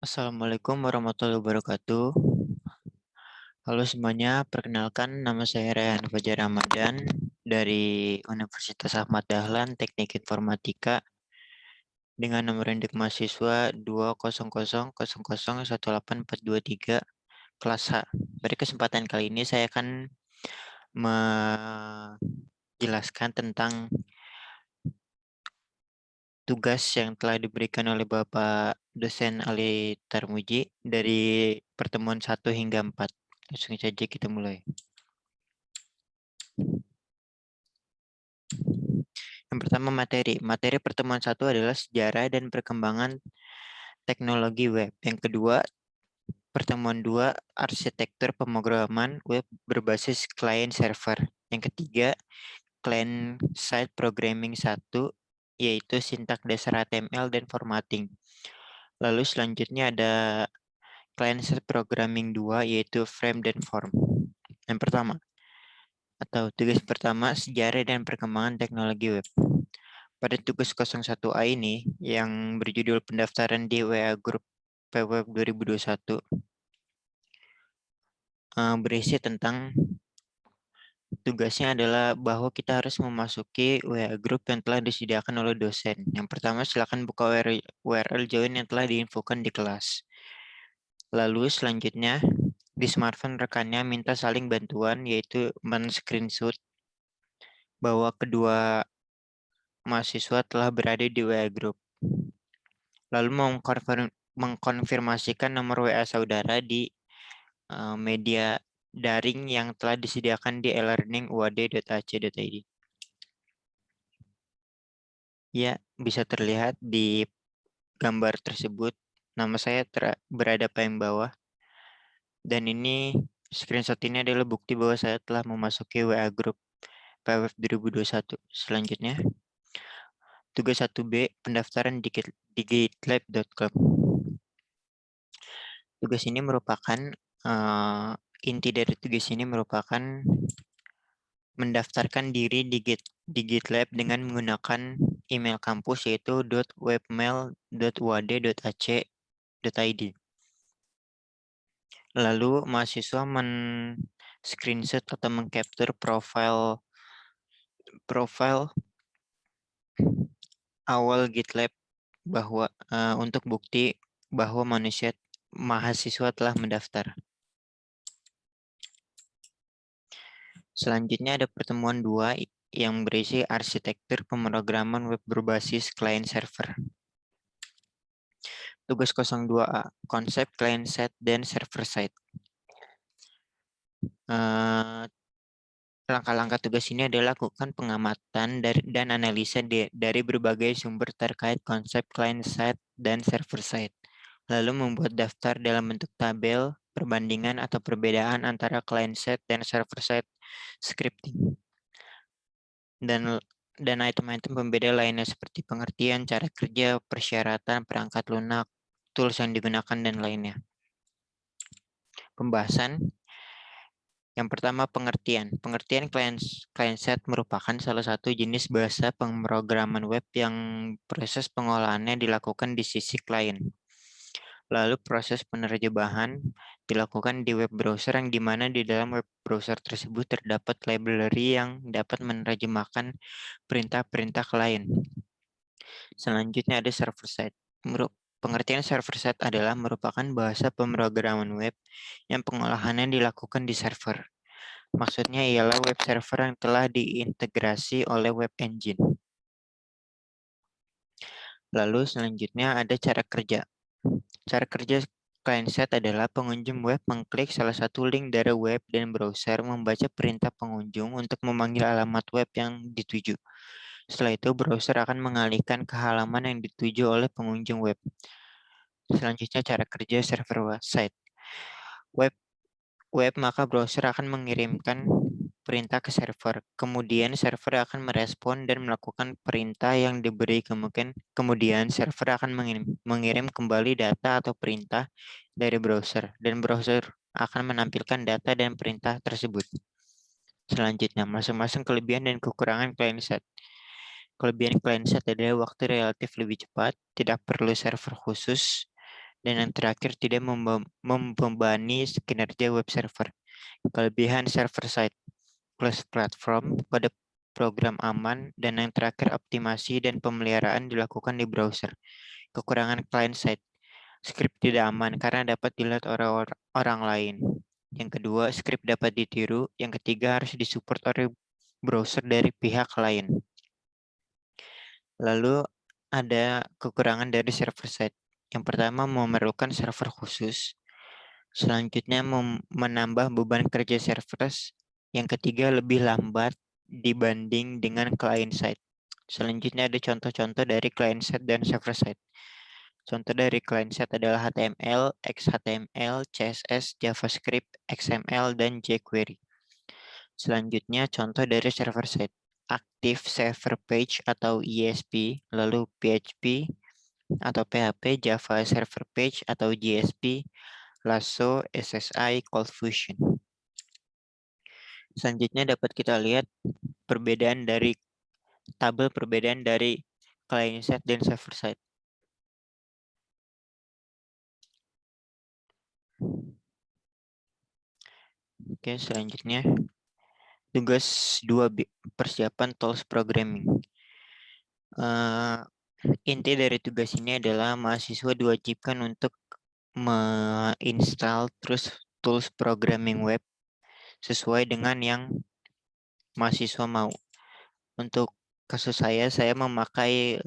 Assalamualaikum warahmatullahi wabarakatuh. Halo semuanya, perkenalkan nama saya Rayhan Fajar Ramadan dari Universitas Ahmad Dahlan Teknik Informatika dengan nomor induk mahasiswa 200001842 kelas H. Pada kesempatan kali ini saya akan menjelaskan tentang tugas yang telah diberikan oleh Bapak dosen Ali Tarmuji dari pertemuan 1 hingga 4. Langsung saja kita mulai. Yang pertama materi. Materi pertemuan 1 adalah sejarah dan perkembangan teknologi web. Yang kedua, pertemuan 2 arsitektur pemrograman web berbasis client server. Yang ketiga, client side programming 1 yaitu sintak dasar HTML dan formatting. Lalu selanjutnya ada client side programming 2 yaitu frame dan form. Yang pertama, atau tugas pertama, sejarah dan perkembangan teknologi web. Pada tugas 01A ini yang berjudul pendaftaran di WA Group PWeb 2021 berisi tentang tugasnya adalah bahwa kita harus memasuki WA Group yang telah disediakan oleh dosen. Yang pertama, silakan buka URL join yang telah diinfokan di kelas. Lalu selanjutnya, di smartphone rekannya minta saling bantuan, yaitu men-screenshot bahwa kedua mahasiswa telah berada di WA Group. Lalu mengkonfirmasikan nomor WA saudara di media daring yang telah disediakan di e-learning.uad.ac.id. Ya, bisa terlihat di gambar tersebut. Nama saya berada paling bawah. Dan ini screenshot ini adalah bukti bahwa saya telah memasuki WA Group PWF 2021. Selanjutnya, tugas 1B, pendaftaran di gitlab.com. Tugas ini merupakan inti dari tugas ini merupakan mendaftarkan diri di GitLab dengan menggunakan email kampus yaitu .webmail.uad.ac.id. Lalu mahasiswa screenshot atau mengcapture profile awal GitLab bahwa untuk bukti bahwa mahasiswa telah mendaftar. Selanjutnya ada pertemuan 2 yang berisi arsitektur pemrograman web berbasis client server. Tugas 02A, konsep client side dan server side. Langkah-langkah tugas ini adalah lakukan pengamatan dan analisa dari berbagai sumber terkait konsep client side dan server side. Lalu membuat daftar dalam bentuk tabel, perbandingan atau perbedaan antara client side dan server side scripting. Dan item-item pembeda lainnya seperti pengertian, cara kerja, persyaratan, perangkat lunak, tools yang digunakan, dan lainnya. Pembahasan. Yang pertama, pengertian. Pengertian client-side merupakan salah satu jenis bahasa pemrograman web yang proses pengolahannya dilakukan di sisi klien. Lalu proses penerjemahan dilakukan di web browser yang dimana di dalam web browser tersebut terdapat library yang dapat menerjemahkan perintah-perintah klien. Selanjutnya ada server side. Pengertian server side adalah merupakan bahasa pemrograman web yang pengolahannya dilakukan di server. Maksudnya ialah web server yang telah diintegrasi oleh web engine. Lalu selanjutnya ada cara kerja. Cara kerja client-side adalah pengunjung web mengklik salah satu link dari web dan browser membaca perintah pengunjung untuk memanggil alamat web yang dituju. Setelah itu, browser akan mengalihkan ke halaman yang dituju oleh pengunjung web. Selanjutnya, cara kerja server side. Web maka browser akan mengirimkan perintah ke server. Kemudian server akan merespon dan melakukan perintah yang diberi. Kemudian server akan mengirim kembali data atau perintah dari browser dan browser akan menampilkan data dan perintah tersebut. Selanjutnya, masing-masing kelebihan dan kekurangan client-side. Kelebihan client-side adalah waktu relatif lebih cepat, tidak perlu server khusus, Dan yang terakhir, tidak membebani kinerja web server. Kelebihan server-side plus platform pada program aman, dan yang terakhir optimasi dan pemeliharaan dilakukan di browser. Kekurangan client-side, script tidak aman karena dapat dilihat orang lain. Yang kedua, script dapat ditiru. Yang ketiga, harus disupport oleh browser dari pihak lain. Lalu ada kekurangan dari server-side. Yang pertama, memerlukan server khusus. Selanjutnya, menambah beban kerja servers. Yang ketiga, lebih lambat dibanding dengan client-side. Selanjutnya ada contoh-contoh dari client-side dan server-side. Contoh dari client-side adalah HTML, XHTML, CSS, JavaScript, XML, dan jQuery. Selanjutnya, contoh dari server-side. Active Server Page atau ESP, lalu PHP atau PHP, Java Server Page atau JSP, Lasso, SSI, Cold Fusion. Selanjutnya dapat kita lihat tabel perbedaan dari client side dan server side. Oke, selanjutnya tugas 2 persiapan tools programming. Inti dari tugas ini adalah mahasiswa diwajibkan untuk menginstal terus tools programming web sesuai dengan yang mahasiswa mau. Untuk kasus saya memakai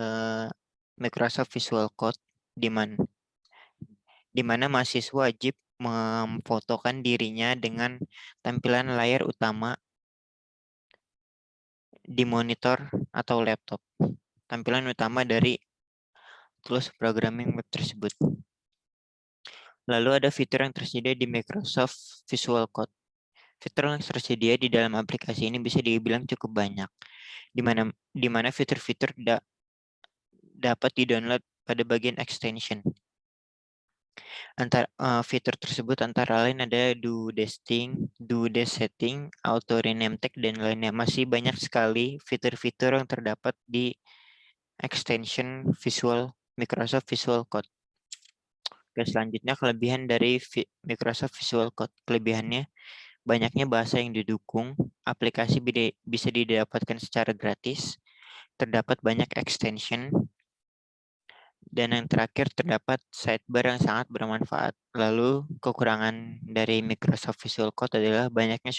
Microsoft Visual Code di mana mahasiswa wajib memfotokan dirinya dengan tampilan layar utama di monitor atau laptop. Tampilan utama dari tools programming web tersebut. Lalu ada fitur yang tersedia di Microsoft Visual Code. Fitur yang tersedia di dalam aplikasi ini bisa dibilang cukup banyak, di mana fitur-fitur dapat di-download pada bagian extension. Fitur tersebut antara lain ada do desting, do desk setting, auto rename tag, dan lainnya. Masih banyak sekali fitur-fitur yang terdapat di extension Microsoft Visual Code. Oke, selanjutnya kelebihan dari Microsoft Visual Code. Kelebihannya, banyaknya bahasa yang didukung, aplikasi bisa didapatkan secara gratis, terdapat banyak extension, dan yang terakhir terdapat sidebar yang sangat bermanfaat. Lalu kekurangan dari Microsoft Visual Code adalah banyaknya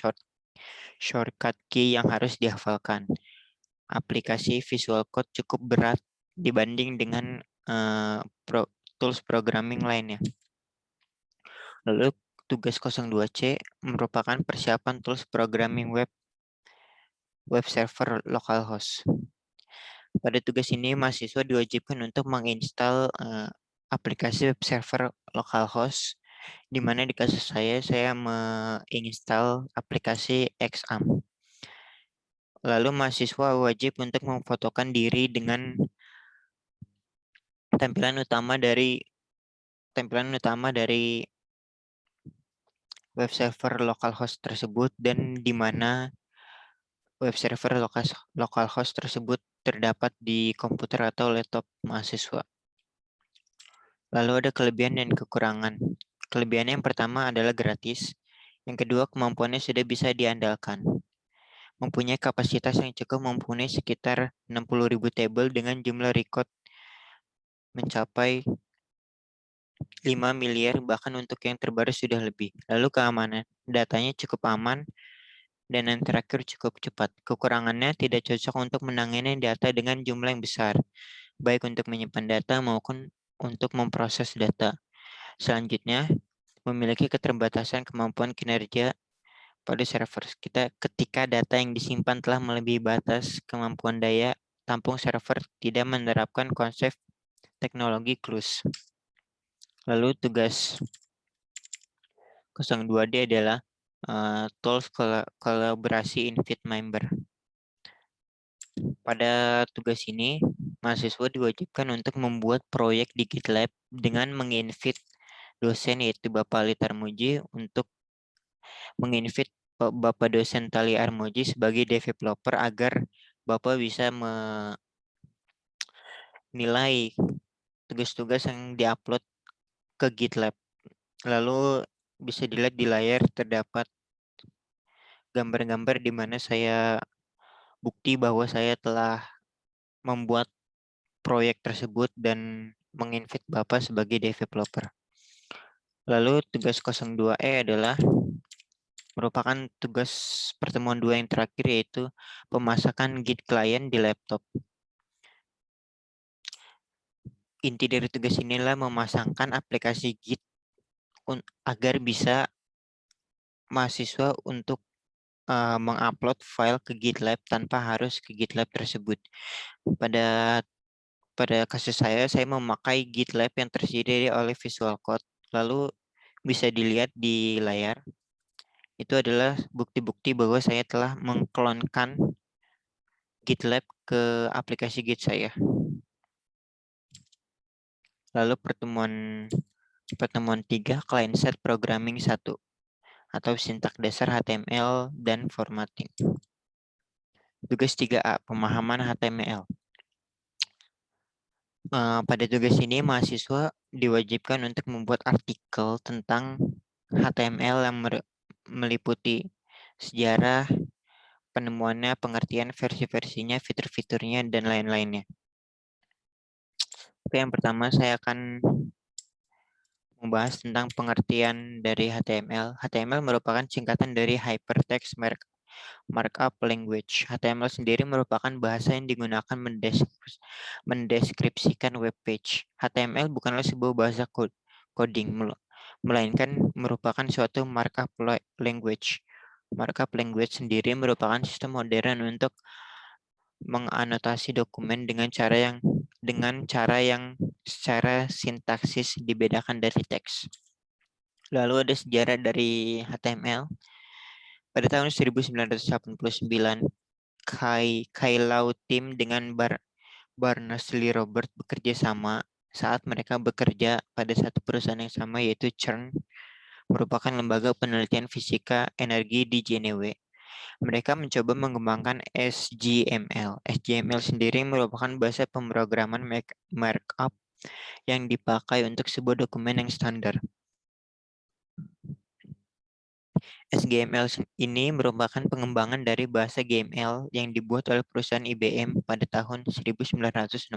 shortcut key yang harus dihafalkan. Aplikasi Visual Code cukup berat dibanding dengan tools programming lainnya. Lalu tugas 02C merupakan persiapan tools programming web server localhost. Pada tugas ini, mahasiswa diwajibkan untuk menginstal aplikasi web server localhost, di mana di kasus saya menginstal aplikasi XAMPP. Lalu mahasiswa wajib untuk memfotokan diri dengan tampilan utama dari web server localhost tersebut, dan di mana web server localhost tersebut terdapat di komputer atau laptop mahasiswa. Lalu ada kelebihan dan kekurangan. Kelebihannya yang pertama adalah gratis. Yang kedua, kemampuannya sudah bisa diandalkan. Mempunyai kapasitas yang cukup mempunyai sekitar 60.000 table dengan jumlah record mencapai 5 miliar, bahkan untuk yang terbaru sudah lebih. Lalu keamanan. Datanya cukup aman, dan yang terakhir cukup cepat. Kekurangannya tidak cocok untuk menangani data dengan jumlah yang besar, baik untuk menyimpan data maupun untuk memproses data. Selanjutnya, memiliki keterbatasan kemampuan kinerja pada server kita ketika data yang disimpan telah melebihi batas kemampuan daya tampung server, tidak menerapkan konsep teknologi close. Lalu tugas 02D adalah tools kolaborasi invite member. Pada tugas ini, mahasiswa diwajibkan untuk membuat proyek di GitLab dengan menginvite dosen, yaitu Bapak Ali Tarmuji, untuk menginvite Bapak dosen Tali Armuji sebagai developer agar Bapak bisa menilai tugas-tugas yang diupload ke GitLab. Lalu bisa dilihat di layar terdapat gambar-gambar di mana saya bukti bahwa saya telah membuat proyek tersebut dan menginvite Bapak sebagai developer. Lalu tugas 02E adalah merupakan tugas pertemuan 2 yang terakhir, yaitu pemasakan Git client di laptop. Inti dari tugas inilah memasangkan aplikasi Git agar bisa mahasiswa untuk mengupload file ke GitLab tanpa harus ke GitLab tersebut. Pada kasus saya memakai GitLab yang tersedia oleh Visual Code. Lalu bisa dilihat di layar, itu adalah bukti-bukti bahwa saya telah mengklonkan GitLab ke aplikasi Git saya. Lalu pertemuan 3, client side programming 1 atau sintak dasar HTML dan formatting. Tugas 3A, pemahaman HTML. Pada tugas ini mahasiswa diwajibkan untuk membuat artikel tentang HTML yang meliputi sejarah, penemuannya, pengertian, versi-versinya, fitur-fiturnya, dan lain-lainnya. Oke, yang pertama saya akan membahas tentang pengertian dari HTML. HTML merupakan singkatan dari Hypertext Markup Language. HTML sendiri merupakan bahasa yang digunakan mendeskripsikan web page. HTML bukanlah sebuah bahasa coding, melainkan merupakan suatu markup language. Markup language sendiri merupakan sistem modern untuk menganotasi dokumen dengan cara yang secara sintaksis dibedakan dari teks. Lalu ada sejarah dari HTML. Pada tahun 1989, Kai Lau Tim dengan Berners-Lee Robert bekerja sama saat mereka bekerja pada satu perusahaan yang sama, yaitu CERN, merupakan lembaga penelitian fisika energi di Jenewa. Mereka mencoba mengembangkan SGML. SGML sendiri merupakan bahasa pemrograman markup yang dipakai untuk sebuah dokumen yang standar. SGML ini merupakan pengembangan dari bahasa GML yang dibuat oleh perusahaan IBM pada tahun 1960.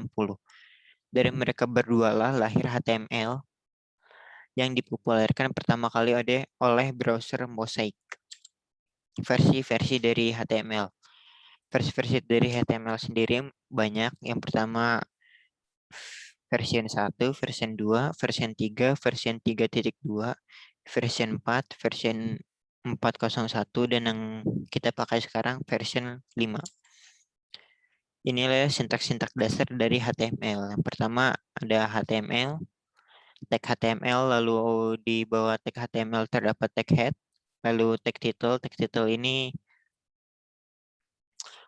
Dari mereka berdua lah lahir HTML yang dipopulerkan pertama kali oleh browser Mosaic. Versi-versi dari HTML. Versi-versi dari HTML sendiri banyak. Yang pertama versi 1, versi 2, versi 3, versi 3.2, versi 4, versi 401, dan yang kita pakai sekarang versi 5. Inilah sintak-sintak dasar dari HTML. Yang pertama ada HTML, tag HTML, lalu di bawah tag HTML terdapat tag head, lalu tag title. Tag title ini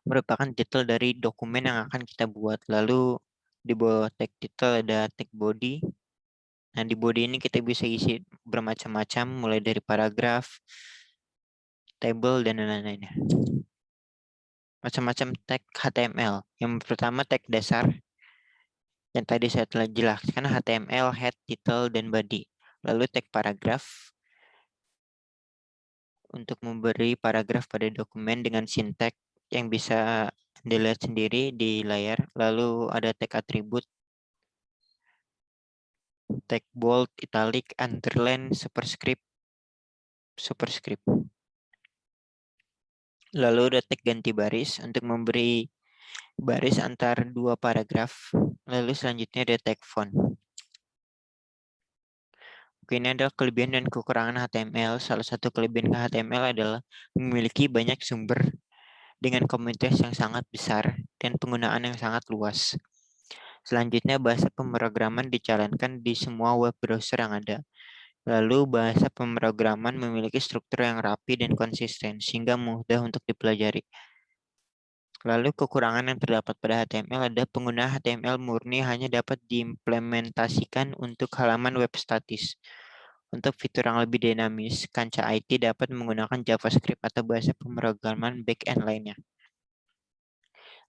merupakan titel dari dokumen yang akan kita buat. Lalu di bawah tag title ada tag body. Nah, di body ini kita bisa isi bermacam-macam, mulai dari paragraf, table, dan lain-lainnya. Macam-macam tag HTML. Yang pertama tag dasar, yang tadi saya telah jelaskan, HTML, head, title, dan body. Lalu tag paragraf, untuk memberi paragraf pada dokumen dengan sintak yang bisa dilihat sendiri di layar. Lalu ada tag atribut, tag bold, italic, underline, superscript. Lalu ada tag ganti baris untuk memberi baris antar dua paragraf. Lalu selanjutnya ada tag font. Oke, ini adalah kelebihan dan kekurangan HTML. Salah satu kelebihan HTML adalah memiliki banyak sumber dengan komunitas yang sangat besar dan penggunaan yang sangat luas. Selanjutnya, bahasa pemrograman dijalankan di semua web browser yang ada. Lalu, bahasa pemrograman memiliki struktur yang rapi dan konsisten, sehingga mudah untuk dipelajari. Lalu, kekurangan yang terdapat pada HTML ada pengguna HTML murni hanya dapat diimplementasikan untuk halaman web statis. Untuk fitur yang lebih dinamis, Kancah IT dapat menggunakan JavaScript atau bahasa pemrograman back-end lainnya.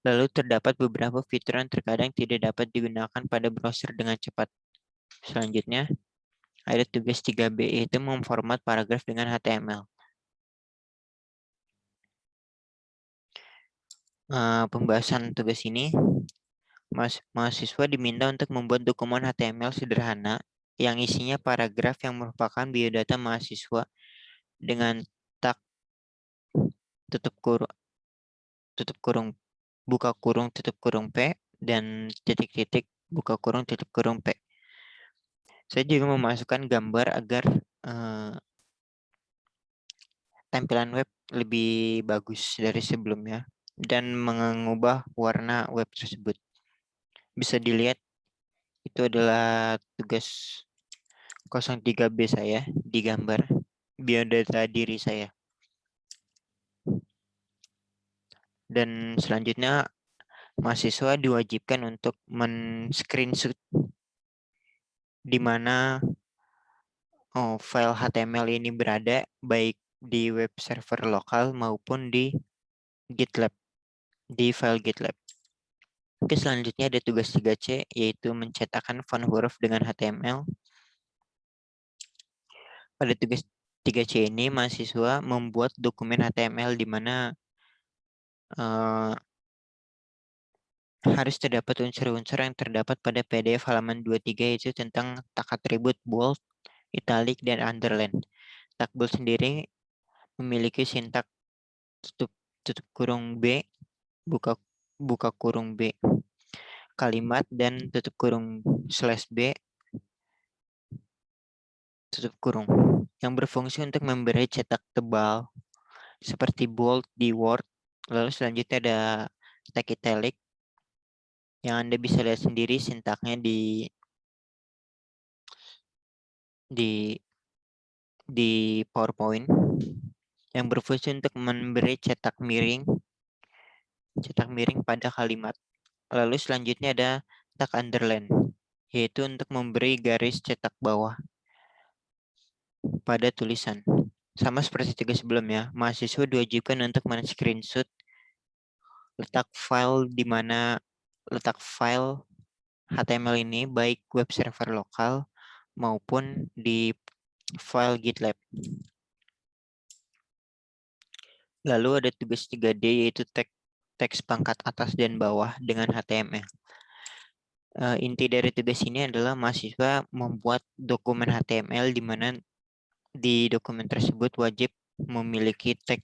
Lalu terdapat beberapa fitur yang terkadang tidak dapat digunakan pada browser dengan cepat. Selanjutnya, ada tugas 3B, yaitu memformat paragraf dengan HTML. Pembahasan tugas ini, mahasiswa diminta untuk membuat dokumen HTML sederhana yang isinya paragraf yang merupakan biodata mahasiswa dengan tag tutup kurung buka kurung tutup kurung P dan titik-titik buka kurung tutup kurung P. Saya juga memasukkan gambar agar tampilan web lebih bagus dari sebelumnya dan mengubah warna web tersebut. Bisa dilihat itu adalah tugas 03B saya di gambar biodata diri saya. Dan selanjutnya mahasiswa diwajibkan untuk men-screenshot di mana file HTML ini berada, baik di web server lokal maupun di GitLab, di file GitLab. Oke, selanjutnya ada tugas 3C, yaitu mencetakkan font huruf dengan HTML. Pada tugas 3C ini, mahasiswa membuat dokumen HTML di mana harus terdapat unsur-unsur yang terdapat pada PDF halaman 23, yaitu tentang tag atribut bold, italic, dan underline. Tag bold sendiri memiliki sintak tutup kurung B, buka kurung B, kalimat, dan tutup kurung slash B, tutup kurung, yang berfungsi untuk memberi cetak tebal seperti bold di Word. Lalu selanjutnya ada tag italic yang Anda bisa lihat sendiri sintaknya di PowerPoint, yang berfungsi untuk memberi cetak miring pada kalimat. Lalu selanjutnya ada tag underline, yaitu untuk memberi garis cetak bawah pada tulisan. Sama seperti tugas sebelumnya, mahasiswa diwajibkan untuk men-screenshot letak file HTML ini baik web server lokal maupun di file GitLab. Lalu ada tugas 3D, yaitu teks pangkat atas dan bawah dengan HTML. Inti dari tugas ini adalah mahasiswa membuat dokumen HTML di mana di dokumen tersebut wajib memiliki tag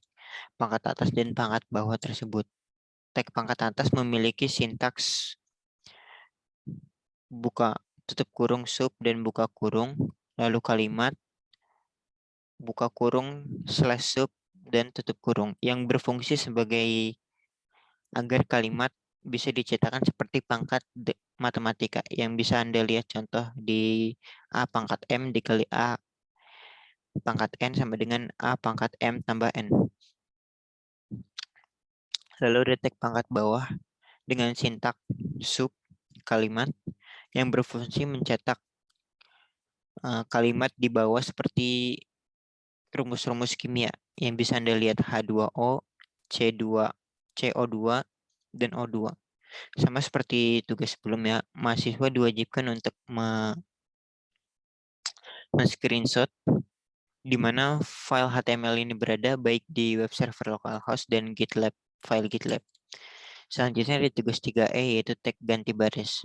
pangkat atas dan pangkat bawah tersebut. Tag pangkat atas memiliki sintaks buka tutup kurung sub dan buka kurung, lalu kalimat, buka kurung slash sub dan tutup kurung, yang berfungsi sebagai agar kalimat bisa dicetakkan seperti pangkat matematika yang bisa Anda lihat contoh di A pangkat M dikali A pangkat N sama dengan A pangkat M tambah N. Lalu ada tag pangkat bawah dengan sintak sub kalimat yang berfungsi mencetak kalimat di bawah seperti rumus-rumus kimia yang bisa Anda lihat H2O, C2, CO2, dan O2. Sama seperti tugas sebelumnya, mahasiswa diwajibkan untuk men-screenshot di mana file HTML ini berada baik di web server localhost dan GitLab, file GitLab. Selanjutnya ada tugas 3E, yaitu tag ganti baris.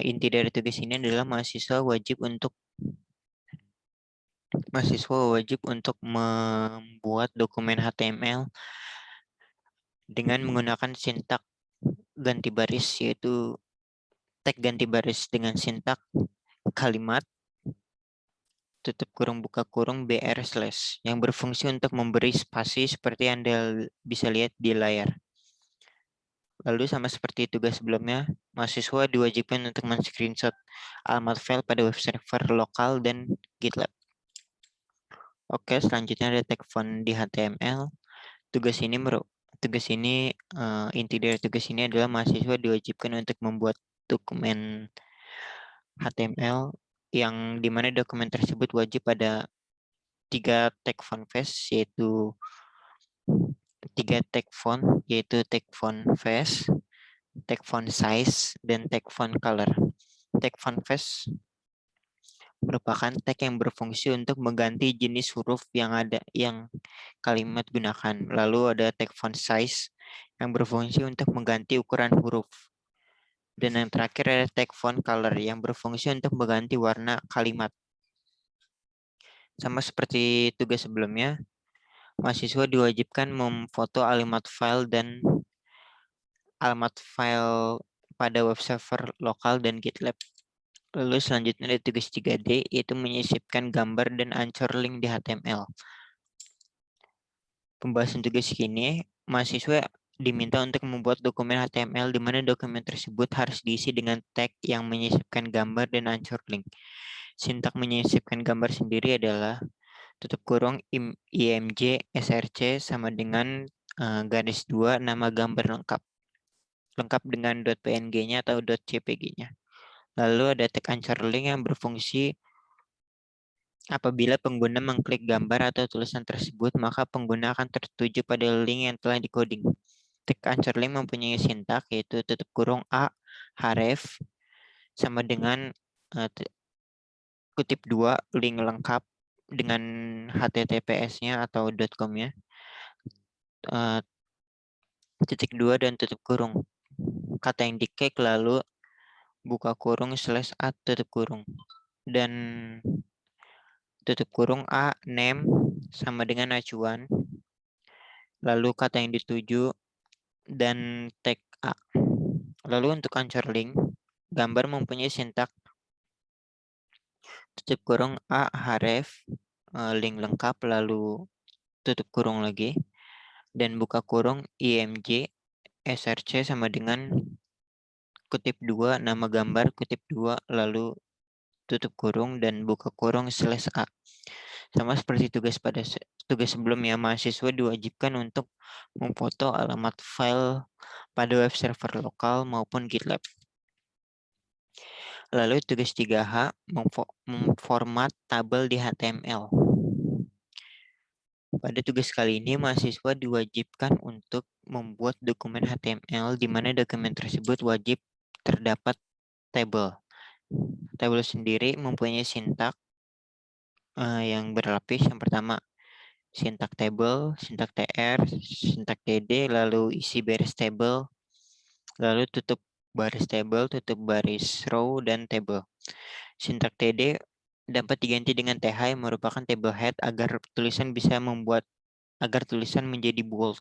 Inti dari tugas ini adalah mahasiswa wajib untuk membuat dokumen HTML dengan menggunakan sintak ganti baris, yaitu tag ganti baris dengan sintak kalimat tutup kurung buka kurung BR slash yang berfungsi untuk memberi spasi seperti Anda bisa lihat di layar. Lalu sama seperti tugas sebelumnya, mahasiswa diwajibkan untuk men-screenshot alamat file pada web server lokal dan GitLab. Oke, selanjutnya ada tag font di HTML. Inti dari tugas ini adalah mahasiswa diwajibkan untuk membuat dokumen HTML yang dimana dokumen tersebut wajib pada 3 tag font face, yaitu 3 tag font, yaitu tag font face, tag font size, dan tag font color. Tag font face merupakan tag yang berfungsi untuk mengganti jenis huruf yang kalimat gunakan. Lalu ada tag font size yang berfungsi untuk mengganti ukuran huruf. Dan yang terakhir ada tag font color yang berfungsi untuk mengganti warna kalimat. Sama seperti tugas sebelumnya, mahasiswa diwajibkan memfoto alamat file pada web server lokal dan GitLab. Lalu selanjutnya ada tugas 3D, yaitu menyisipkan gambar dan ancur link di HTML. Pembahasan tugas ini, mahasiswa diminta untuk membuat dokumen HTML di mana dokumen tersebut harus diisi dengan tag yang menyisipkan gambar dan ancur link. Sintak menyisipkan gambar sendiri adalah tutup kurung img src sama dengan garis 2 nama gambar lengkap dengan .png-nya atau .jpg-nya. Lalu ada tag ancur link yang berfungsi apabila pengguna mengklik gambar atau tulisan tersebut, maka pengguna akan tertuju pada link yang telah di-coding. Tag ancur link mempunyai sintak yaitu tutup kurung a href sama dengan kutip 2 link lengkap dengan https-nya atau .com-nya, titik 2 dan tutup kurung. Kata yang diklik lalu buka kurung /a tutup kurung. Dan tutup kurung a name sama dengan acuan. Lalu kata yang dituju dan tag a. Lalu untuk ancur link, gambar mempunyai sintak tutup kurung a href link lengkap lalu tutup kurung lagi dan buka kurung img src sama dengan kutip 2 nama gambar kutip 2 lalu tutup kurung dan buka kurung /a. Sama seperti tugas sebelumnya, mahasiswa diwajibkan untuk memfoto alamat file pada web server lokal maupun GitLab. Lalu tugas 3H, memformat tabel di HTML. Pada tugas kali ini, mahasiswa diwajibkan untuk membuat dokumen HTML di mana dokumen tersebut wajib terdapat tabel. Tabel sendiri mempunyai sintak yang berlapis. Yang pertama, sintak table, sintak tr, sintak dd, lalu isi baris table, lalu tutup baris table, tutup baris row, dan table. Sintak td dapat diganti dengan th yang merupakan table head agar tulisan menjadi bold.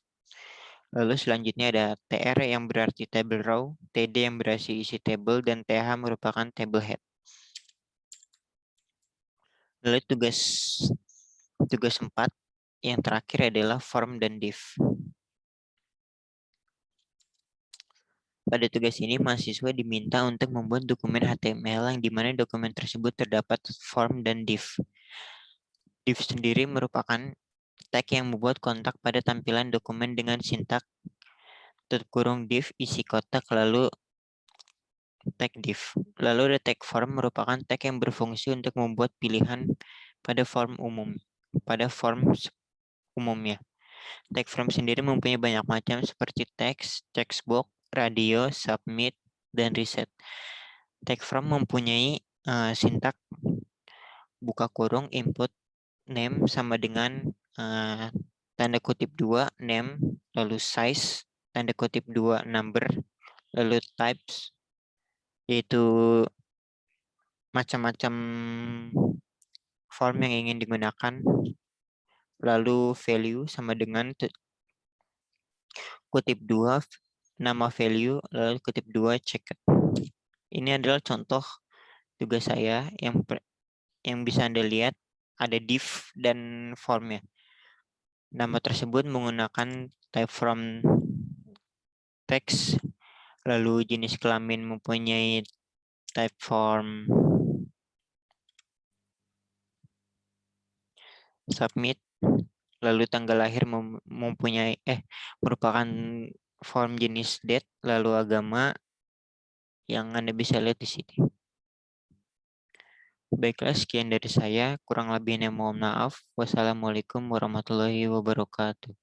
Lalu selanjutnya ada tr yang berarti table row, td yang berarti isi table, dan th merupakan table head. Lalu tugas 4 yang terakhir adalah form dan div. Pada tugas ini, mahasiswa diminta untuk membuat dokumen HTML yang dimana dokumen tersebut terdapat form dan div. Div sendiri merupakan tag yang membuat kontak pada tampilan dokumen dengan sintak tutup kurung div isi kotak lalu tag div. Lalu ada tag form merupakan tag yang berfungsi untuk membuat pilihan pada form umumnya. Tag form sendiri mempunyai banyak macam seperti text, textbox, radio, submit, dan reset. Tag form mempunyai sintak buka kurung input name sama dengan tanda kutip 2 name, lalu size, tanda kutip 2 number, lalu types, yaitu macam-macam form yang ingin digunakan, lalu value sama dengan kutip 2 nama value, lalu kutip 2 check. Ini adalah contoh tugas saya yang bisa Anda lihat ada div dan formnya. Nama tersebut menggunakan type from text, lalu jenis kelamin mempunyai type form submit, lalu tanggal lahir merupakan form jenis date, lalu agama yang Anda bisa lihat di sini. Baiklah, sekian dari saya. Kurang lebihnya mohon maaf. Wassalamualaikum warahmatullahi wabarakatuh.